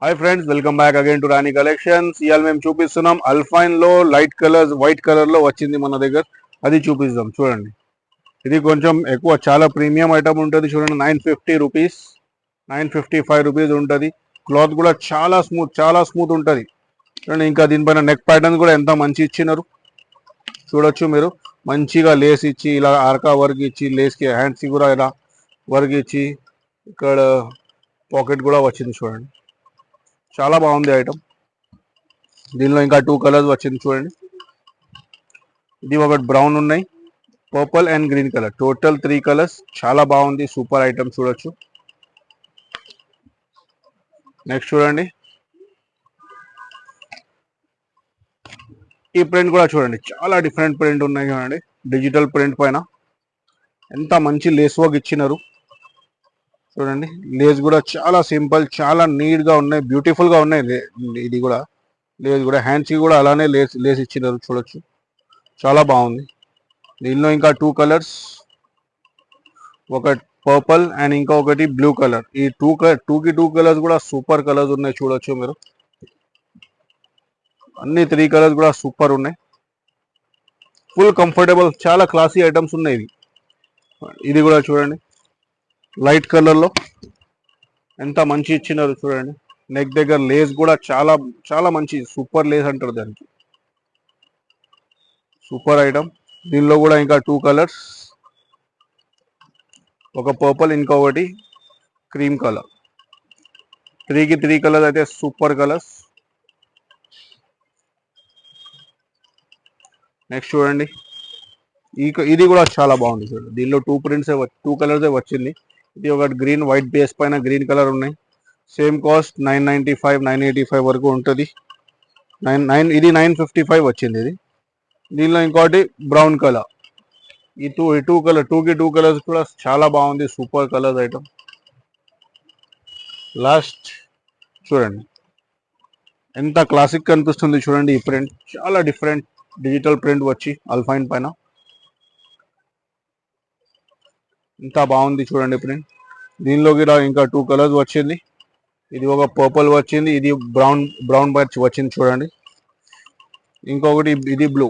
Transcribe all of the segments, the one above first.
Hi friends, welcome back again to Rani collections. ఇవాళ మేము చూపిస్తున్నాం అల్ఫైన్ లో లైట్ కలర్స్, వైట్ కలర్ లో వచ్చింది మన దగ్గర. అది చూపిస్తాం. చూడండి, ఇది కొంచెం ఎక్కువ, చాలా ప్రీమియం ఐటమ్ ఉంటుంది. చూడండి, 950 రూపీస్, 955 రూపీస్ ఉంటుంది. క్లాత్ కూడా చాలా స్మూత్ ఉంటుంది. చూడండి, ఇంకా దీనిపైన నెక్ ప్యాటర్న్ కూడా ఎంత మంచి ఇచ్చినారు చూడొచ్చు మీరు. మంచిగా లేస్ ఇచ్చి, ఇలా ఆర్కా వర్క్ ఇచ్చి, లేస్కి హ్యాండ్స్ కూడా ఇలా వర్క్ ఇచ్చి, ఇక్కడ పాకెట్ కూడా వచ్చింది. చూడండి, చాలా బాగుంది ఐటమ్. దీనిలో ఇంకా 2 కలర్స్ వచ్చింది. చూడండి, ఇది ఒకటి బ్రౌన్ ఉన్నాయి, purple and green colour, total 3 colours. చాలా బాగుంది, సూపర్ ఐటమ్. చూడొచ్చు. నెక్స్ట్ చూడండి, ఈ ప్రింట్ కూడా చూడండి, చాలా డిఫరెంట్ ప్రింట్ ఉన్నాయి. చూడండి, డిజిటల్ ప్రింట్ పైన ఎంత మంచి లేస్ వర్క్ ఇచ్చినారు. చూడండి, లేస్ కూడా చాలా సింపుల్, చాలా నీట్ గా ఉన్నాయి, బ్యూటిఫుల్ గా ఉన్నాయి. ఇది కూడా లేస్ కూడా, హ్యాండ్స్ కి కూడా అలానే లేస్ ఇచ్చినారు. చూడొచ్చు, చాలా బాగుంది. దీనిలో ఇంకా 2 కలర్స్, ఒక పర్పుల్ అండ్ ఇంకొకటి బ్లూ కలర్. ఈ టూ కలర్స్ కూడా సూపర్ కలర్స్ ఉన్నాయి. చూడొచ్చు మీరు, అన్ని 3 కలర్స్ కూడా సూపర్ ఉన్నాయి. ఫుల్ కంఫర్టబుల్, చాలా క్లాసీ ఐటమ్స్ ఉన్నాయి ఇవి. ఇది కూడా చూడండి, లైట్ కలర్ లో ఎంత మంచి ఇచ్చినారు. చూడండి, నెక్ దగ్గర లేస్ కూడా చాలా చాలా మంచి, సూపర్ లేస్ అంటారు దానికి. Super item. దీనిలో కూడా ఇంకా 2 కలర్స్, ఒక పర్పుల్, ఇంకొకటి క్రీమ్ కలర్. 3 కలర్స్ అయితే సూపర్ కలర్స్. నెక్స్ట్ చూడండి, ఇది కూడా చాలా బాగుంది. చూడండి, దీనిలో 2 కలర్స్ వచ్చింది. ఇది ఒకటి గ్రీన్ వైట్ బేస్ పైన గ్రీన్ కలర్ ఉన్నాయి. సేమ్ కాస్ట్ 995, 985 వరకు ఉంటుంది. ఇది 955 వచ్చింది ఇది. దీనిలో ఇంకోటి బ్రౌన్ కలర్. ఈ టూ కలర్స్ కూడా చాలా బాగుంది, సూపర్ కలర్స్ ఐటమ్. లాస్ట్ చూడండి, ఎంత క్లాసిక్ కనిపిస్తుంది. చూడండి, ఈ ప్రింట్ చాలా డిఫరెంట్, డిజిటల్ ప్రింట్ వచ్చి అల్ఫైన్ పైన ఎంత బాగుంది. చూడండి ప్రింట్. దీనిలో కూడా ఇంకా 2 కలర్స్ వచ్చింది. ఇది ఒక పర్పుల్ వచ్చింది, ఇది బ్రౌన్ బర్చ్ వచ్చింది. చూడండి, ఇంకొకటి ఇది బ్లూ.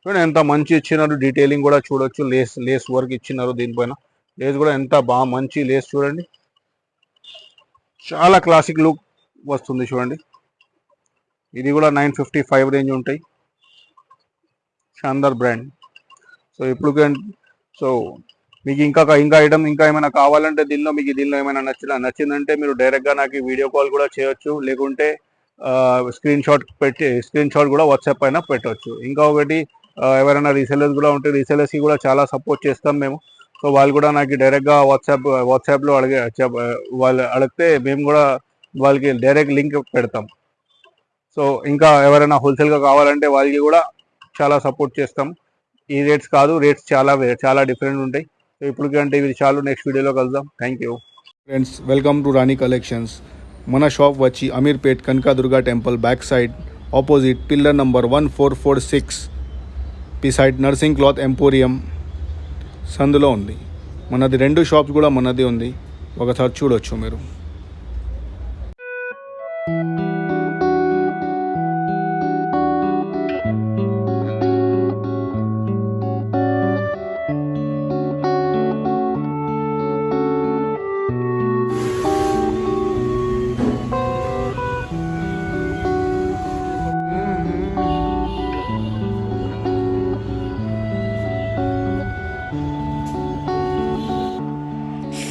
చూడండి, ఎంత మంచి ఇచ్చినారు. డీటెయిలింగ్ కూడా చూడొచ్చు, లేస్ వర్క్ ఇచ్చినారు దీనిపైన. లేస్ కూడా ఎంత బాగా మంచి లేస్. చూడండి, చాలా క్లాసిక్ లుక్ వస్తుంది. చూడండి, ఇది కూడా 955 రేంజ్ ఉంటాయి. షాందార్ బ్రాండ్. సో మీకు ఇంకా ఐటమ్ ఇంకా ఏమైనా కావాలంటే, దీనిలో ఏమైనా నచ్చిందంటే మీరు డైరెక్ట్గా నాకు వీడియో కాల్ కూడా చేయొచ్చు, లేకుంటే స్క్రీన్ షాట్ కూడా వాట్సాప్ పైన పెట్టవచ్చు. ఇంకా ఒకటి, ఎవరైనా రీసెలర్స్ కూడా ఉంటే రీసెలర్స్కి కూడా చాలా సపోర్ట్ చేస్తాం మేము. సో వాళ్ళు కూడా నాకు డైరెక్ట్గా వాట్సాప్లో వాళ్ళు అడిగితే మేము కూడా వాళ్ళకి డైరెక్ట్ లింక్ పెడతాం. సో ఇంకా ఎవరైనా హోల్సేల్గా కావాలంటే వాళ్ళకి కూడా చాలా సపోర్ట్ చేస్తాం. ఈ రేట్స్ కాదు, రేట్స్ చాలా డిఫరెంట్ ఉంటాయి. సో ఇప్పటికంటే ఇవి చాలు, నెక్స్ట్ వీడియోలో కలుద్దాం. Thank you friends. Welcome to Rani collections. మన షాప్ వచ్చి Ameerpet Kanakadurga temple back side, opposite pillar number 1446, beside nursing cloth emporium సందులో ఉంది. మనది 2 షాప్స్ కూడా మనది ఉంది, ఒకసారి చూడొచ్చు మీరు.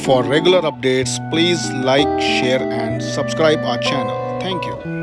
For regular updates, please like, share and subscribe our channel. Thank you.